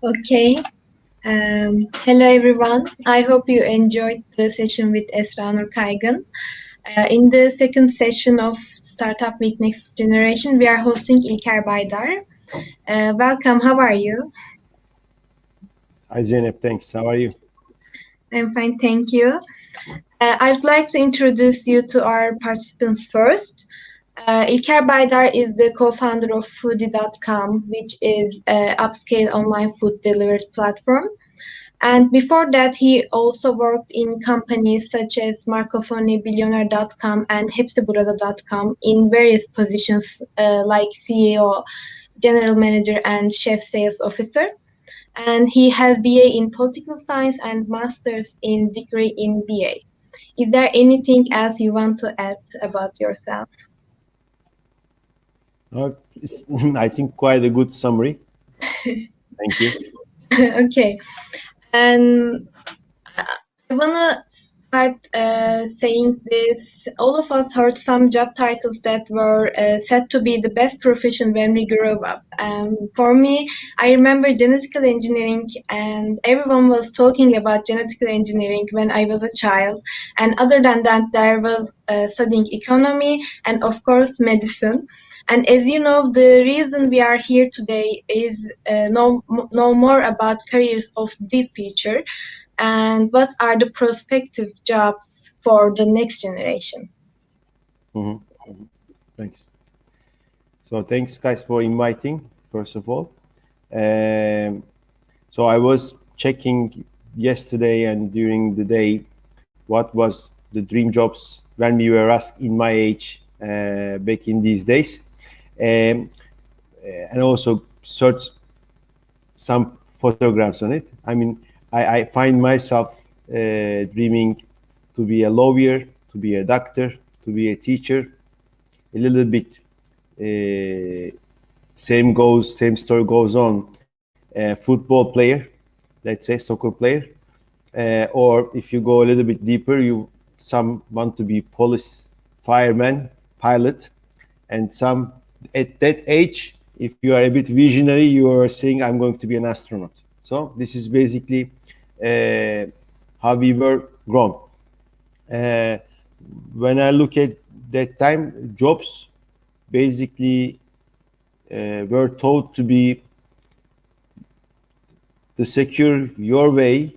Okay. Hello, everyone. I hope you enjoyed the session with Esra Nur Kaygan. In the second session of Startup Week Next Generation, we are hosting İlker Baydar. Welcome. How are you? Hi Zeynep, thanks. How are you? I'm fine, thank you. I'd like to introduce you to our participants first. İlker Baydar is the co-founder of Foodie.com, which is an upscale online food delivery platform. And before that, he also worked in companies such as Marcofone, Billionaire.com, and HepsiBurada.com in various positions like CEO, General Manager, and Chef Sales Officer. And he has BA in Political Science and Master's in degree in BA. Is there anything else you want to add about yourself? I think quite a good summary. Thank you. Okay. And I wanna start saying this. All of us heard some job titles that were said to be the best profession when we grew up. For me, I remember genetical engineering, and everyone was talking about genetical engineering when I was a child. And other than that, there was studying economy and, of course, medicine. And as you know, the reason we are here today is know more about careers of the future and what are the prospective jobs for the next generation. Mhm. Thanks. So thanks guys for inviting, first of all. So I was checking yesterday and during the day what was the dream jobs when we were asked in my age back in these days. Um, and also search some photographs on it. I mean, I find myself dreaming to be a lawyer, to be a doctor, to be a teacher. A little bit same story goes on. Football player, let's say soccer player, or if you go a little bit deeper, some want to be police, fireman, pilot, and some at that age, if you are a bit visionary, you are saying I'm going to be an astronaut. So this is basically how we were grown. Uh, when I look at that time, jobs basically were taught to be to secure your way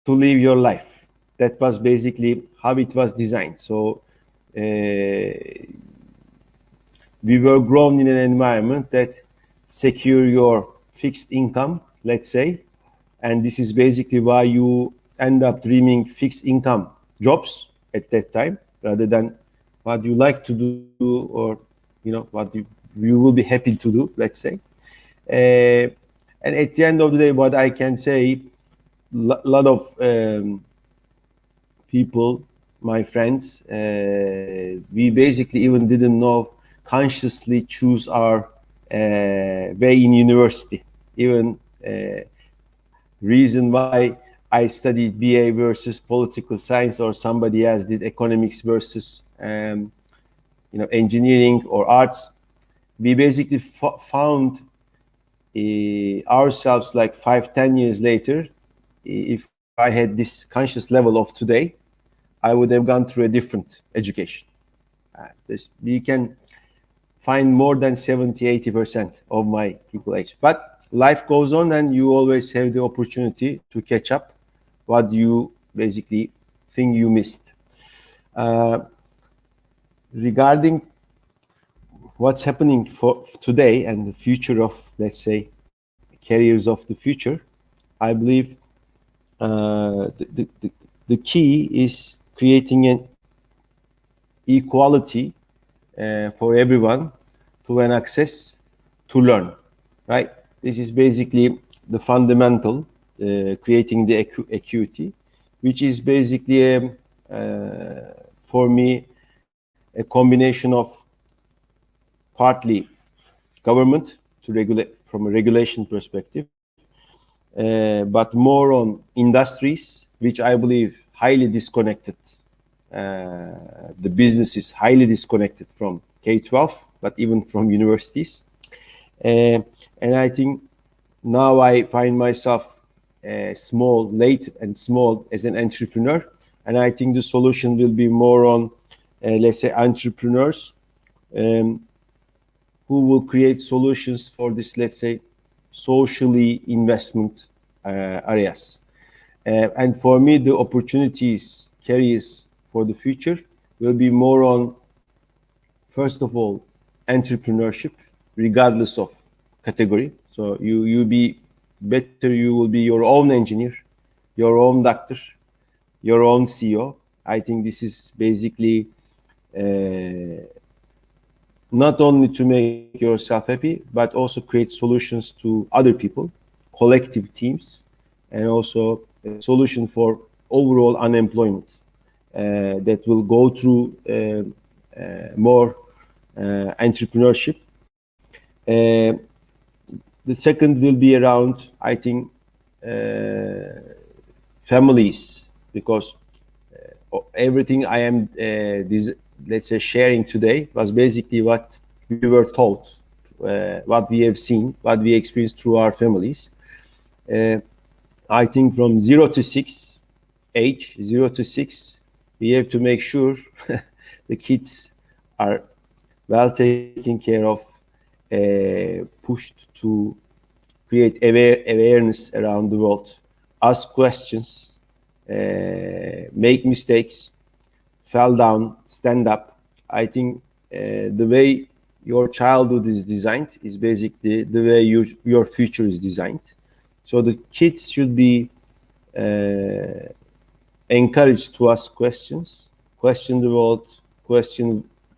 to live your life. That was basically how it was designed. So we were grown in an environment that secure your fixed income, let's say, and this is basically why you end up dreaming fixed income jobs at that time rather than what you like to do or what you will be happy to do, let's say. And at the end of the day, what I can say, a lot of people, my friends, we basically even didn't know consciously choose our way in university. Even reason why I studied BA versus political science, or somebody else did economics versus engineering or arts. We basically found ourselves like 5-10 years later. If I had this conscious level of today, I would have gone through a different education. We can find more than 70-80% of my people age. But life goes on and you always have the opportunity to catch up what you basically think you missed. Regarding what's happening for today and the future of, let's say, careers of the future, I believe the key is creating an equality for everyone to an access to learn, right? This is basically the fundamental, creating the equity, which is basically, for me, a combination of partly government to regulate from a regulation perspective, but more on industries, which I believe highly disconnected. The business is highly disconnected from K-12, but even from universities. And I think now I find myself late and small as an entrepreneur, and I think the solution will be more on, let's say, entrepreneurs um, who will create solutions for this, let's say, socially investment areas. And for me, the opportunities, carries for the future will be more on, first of all, entrepreneurship, regardless of category. So you be better, you will be your own engineer, your own doctor, your own CEO. I think this is basically not only to make yourself happy, but also create solutions to other people, collective teams, and also a solution for overall unemployment that will go through more entrepreneurship. The second will be around, I think, families, because everything I am, let's say, sharing today was basically what we were taught, what we have seen, what we experienced through our families. I think from 0 to 6, age 0 to 6, we have to make sure the kids are well taken care of, pushed to create awareness around the world, ask questions, make mistakes, fall down, stand up. I think the way your childhood is designed is basically the way your future is designed. So the kids should be encouraged to ask questions, question the world,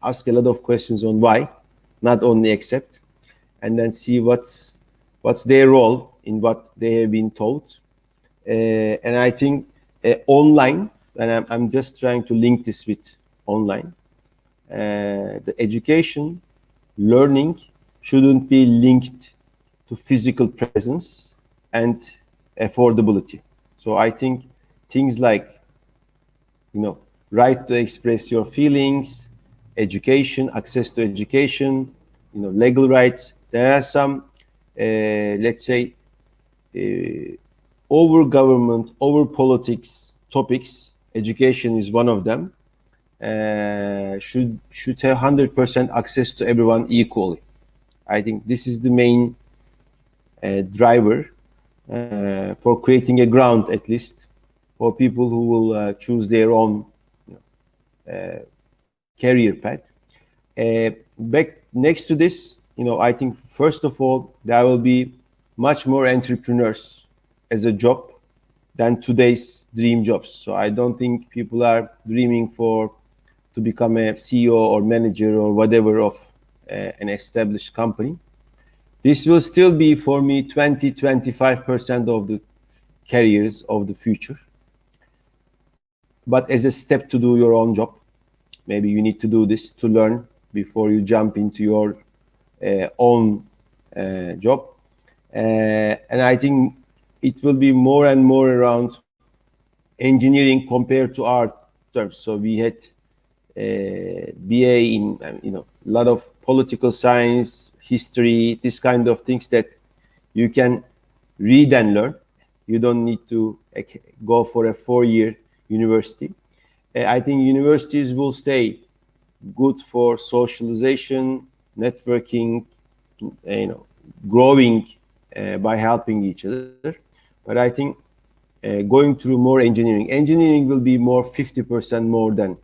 ask a lot of questions on why, not only accept, and then see what's their role in what they have been taught. And I think online, and I'm just trying to link this with online, the education, learning shouldn't be linked to physical presence and affordability. So I think things like, right to express your feelings, education, access to education, legal rights. There are some, let's say, over government, over politics topics. Education is one of them. Should have 100% access to everyone equally. I think this is the main driver for creating a ground, at least, for people who will choose their own career path. Back next to this, I think first of all, there will be much more entrepreneurs as a job than today's dream jobs. So I don't think people are dreaming to become a CEO or manager or whatever of an established company. This will still be, for me, 20-25% of the careers of the future. But as a step to do your own job, maybe you need to do this to learn before you jump into your own job. And I think it will be more and more around engineering compared to art terms. So we had BA in, a lot of political science, history, this kind of things that you can read and learn. You don't need to go for a 4-year university. I think universities will stay good for socialization, networking, growing by helping each other. But I think going through more engineering will be more 50% more than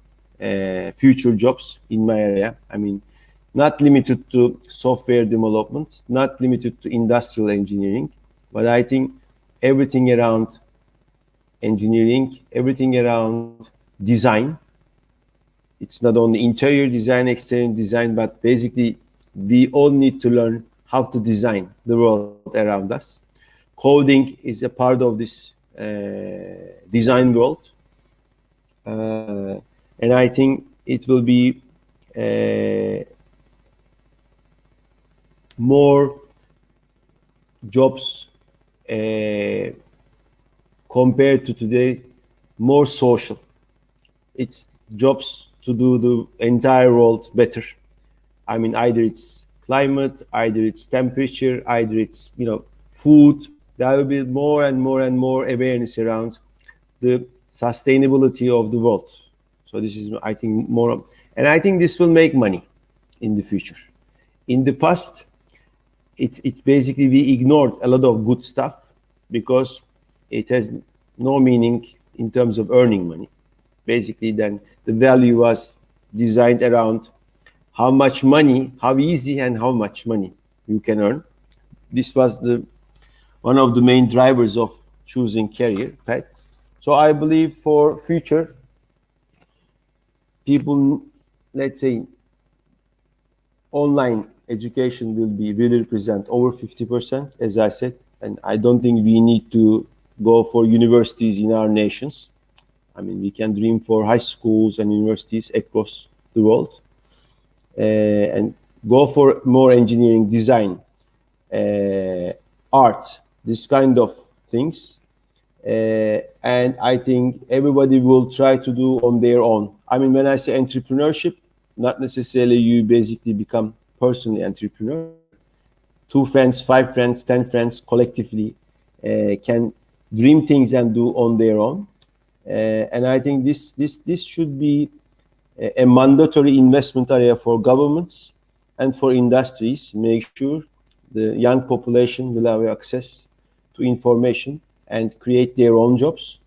future jobs in my area. I mean, not limited to software development, not limited to industrial engineering, but I think everything around engineering, everything around design. It's not only interior design, exterior design, but basically we all need to learn how to design the world around us. Coding is a part of this design world. And I think it will be more jobs compared to today, more social. It's jobs to do the entire world better. I mean, either it's climate, either it's temperature, either it's, food. There will be more and more and more awareness around the sustainability of the world. So this is, I think, more, and I think this will make money in the future. In the past, it's basically we ignored a lot of good stuff because it has no meaning in terms of earning money. Basically, then the value was designed around how much money, how easy and how much money you can earn. This was one of the main drivers of choosing career path. So I believe for future, people, let's say, online education will represent over 50%, as I said, and I don't think we need to go for universities in our nations. I mean, we can dream for high schools and universities across the world, and go for more engineering, design, art, this kind of things. And I think everybody will try to do on their own. I mean, when I say entrepreneurship, not necessarily you basically become personally entrepreneur. 2 friends, 5 friends, 10 friends collectively can dream things and do on their own. And I think this should be a mandatory investment area for governments and for industries. Make sure the young population will have access to information and create their own jobs.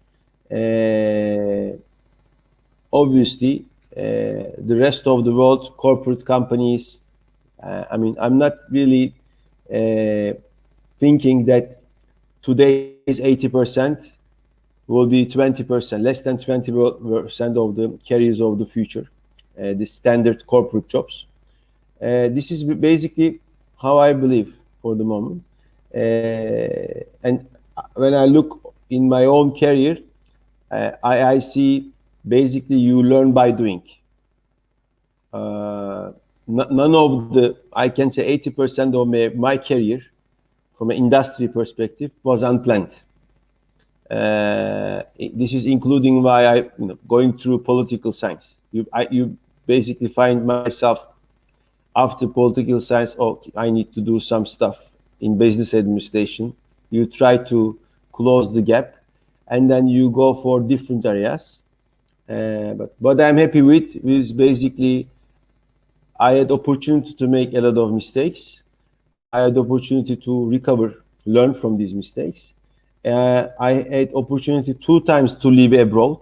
Obviously, the rest of the world, corporate companies, I mean, I'm not really thinking that today's 80% will be 20%, less than 20% of the careers of the future, the standard corporate jobs. This is basically how I believe for the moment. And when I look in my own career, I see basically you learn by doing. None of the, I can say 80% of my career from an industry perspective was unplanned. This is including why I going through political science. You basically find myself after political science, oh, I need to do some stuff in business administration. You try to close the gap, and then you go for different areas. But what I'm happy with is basically I had opportunity to make a lot of mistakes. I had opportunity to recover, learn from these mistakes. I had opportunity 2 times to live abroad.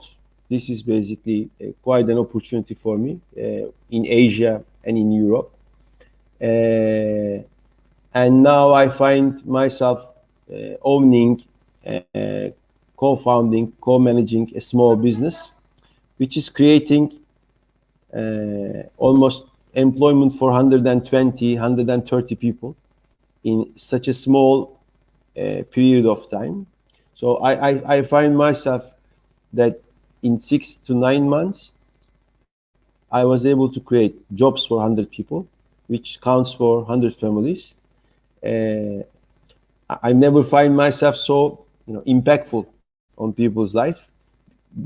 This is basically quite an opportunity for me in Asia and in Europe. And now I find myself owning, co-founding, co-managing a small business, which is creating almost employment for 120, 130 people in such a small period of time. So I find myself that in 6 to 9 months, I was able to create jobs for 100 people, which counts for 100 families. I never find myself so impactful on people's life.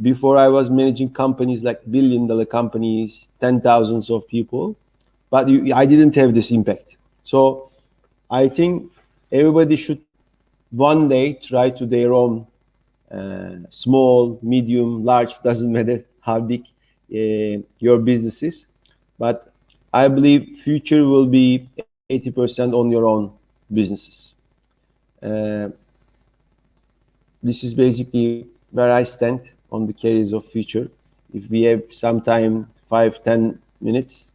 Before I was managing companies like billion-dollar companies, 10,000s of people, but I didn't have this impact. So I think everybody should one day try to their own small, medium, large, doesn't matter how big your business is. But I believe future will be 80% on your own businesses. This is basically where I stand on the careers of future. If we have some time, 5-10 minutes,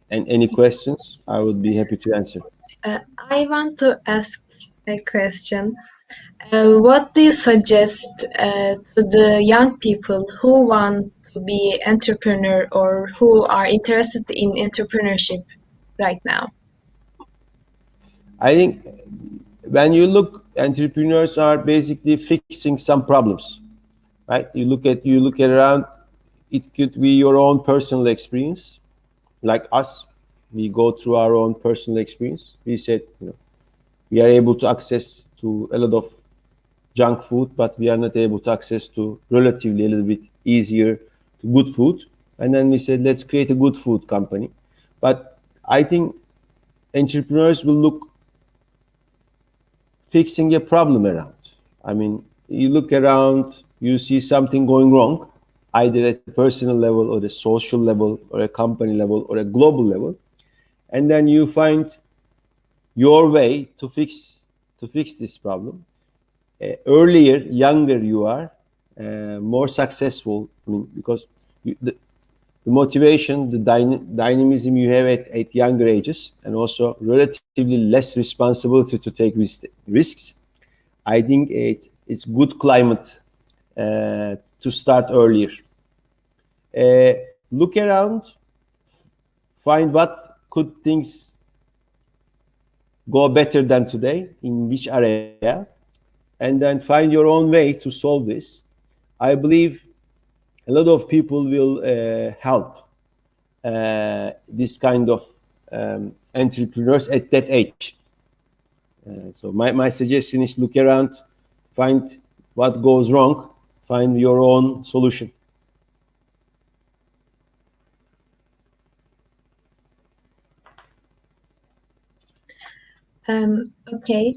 and any questions, I would be happy to answer. I want to ask a question. What do you suggest to the young people who want to be entrepreneur or who are interested in entrepreneurship right now? I think when you look, entrepreneurs are basically fixing some problems, right? You look at around. It could be your own personal experience, like us. We go through our own personal experience. We said, we are able to access to a lot of junk food, but we are not able to access to relatively a little bit easier to good food. And then we said, let's create a good food company. But I think entrepreneurs will look fixing a problem around. I mean, you look around, you see something going wrong, either at a personal level or a social level or a company level or a global level, and then you find your way to fix this problem. Earlier, younger you are, more successful. I mean, because the motivation, the dynamism you have at younger ages, and also relatively less responsibility to take risks. I think it's good climate to start earlier. Look around, find what could things go better than today, in which area, and then find your own way to solve this. I believe a lot of people will help this kind of entrepreneurs at that age. So my suggestion is look around, find what goes wrong, find your own solution. Okay.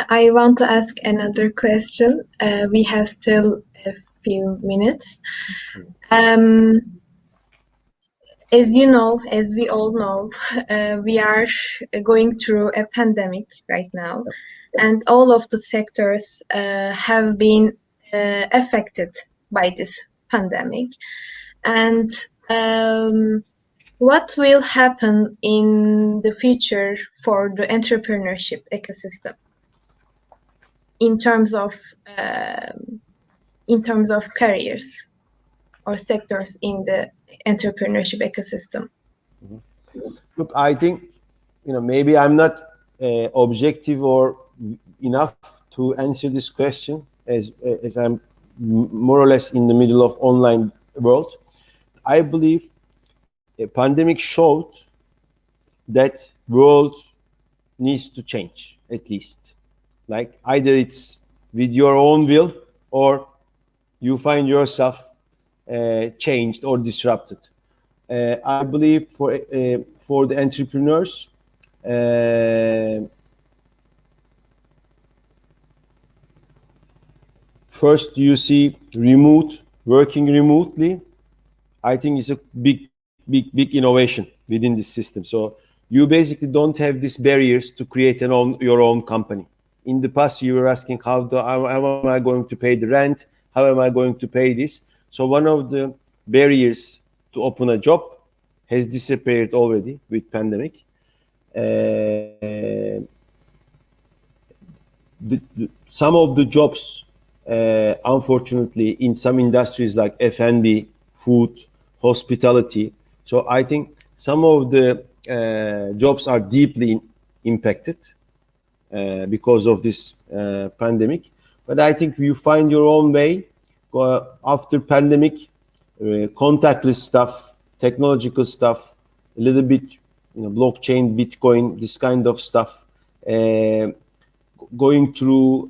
I want to ask another question. We have still a few minutes. As you know, as we all know, we are going through a pandemic right now, and all of the sectors have been affected by this pandemic. And what will happen in the future for the entrepreneurship ecosystem in terms of careers or sectors in the entrepreneurship ecosystem? Look, I think, maybe I'm not objective or enough to answer this question, as I'm more or less in the middle of online world. I believe a pandemic showed that world needs to change, at least. Like either it's with your own will or you find yourself changed or disrupted. I believe for the entrepreneurs, first you see working remotely. I think it's a big innovation within this system. So you basically don't have these barriers to create your own company. In the past, you were asking how am I going to pay the rent? How am I going to pay this? So one of the barriers to open a job has disappeared already with pandemic. Some of the jobs, unfortunately, in some industries like F&B, food, hospitality. So I think some of the jobs are deeply impacted because of this pandemic. But I think you find your own way after pandemic, contactless stuff, technological stuff, a little bit, blockchain, Bitcoin, this kind of stuff, going through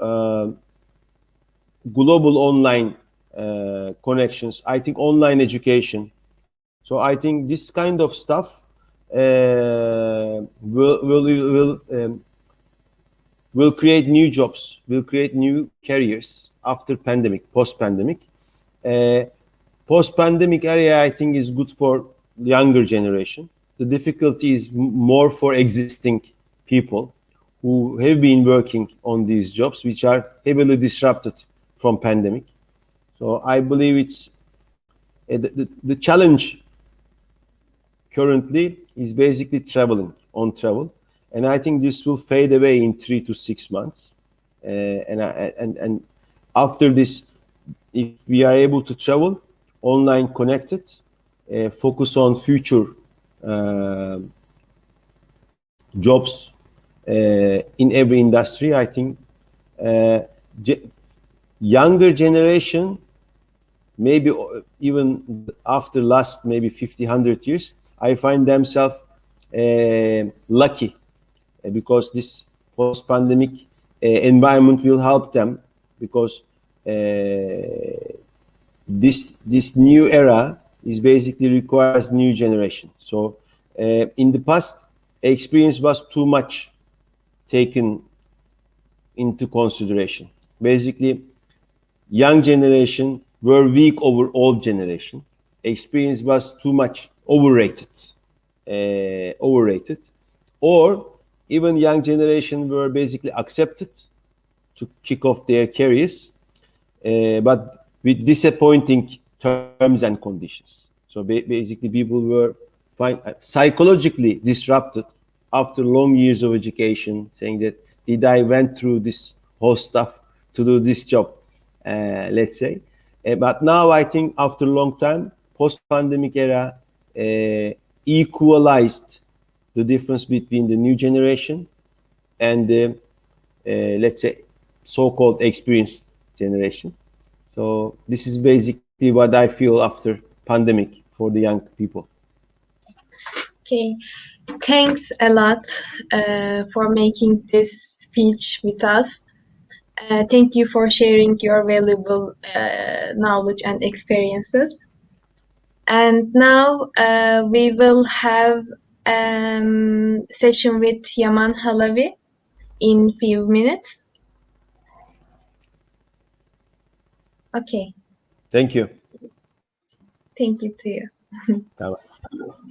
global online connections. I think online education. So I think this kind of stuff will create new jobs, will create new careers after pandemic, post-pandemic. Post-pandemic area, I think, is good for the younger generation. The difficulty is more for existing people who have been working on these jobs, which are heavily disrupted from pandemic. So I believe it's the challenge currently is basically travel, and I think this will fade away in 3 to 6 months. And after this, if we are able to travel, online connected, focus on future jobs in every industry, I think younger generation, maybe even after last maybe 50, 100 years, I find themselves lucky because this post-pandemic environment will help them, because this new era is basically requires new generation. So in the past, experience was too much taken into consideration. Basically, young generation were weak over old generation. Experience was too much overrated, or even young generation were basically accepted to kick off their careers, but with disappointing terms and conditions. So basically, people were psychologically disrupted after long years of education, saying that did I went through this whole stuff to do this job, let's say. But now I think after a long time, post-pandemic era equalized the difference between the new generation and the, let's say, so-called experienced generation. So this is basically what I feel after pandemic for the young people. Okay, thanks a lot for making this speech with us. Thank you for sharing your valuable knowledge and experiences. And now we will have session with Yaman Halavi in few minutes. Okay, Thank you. thank you to you. Bye-bye.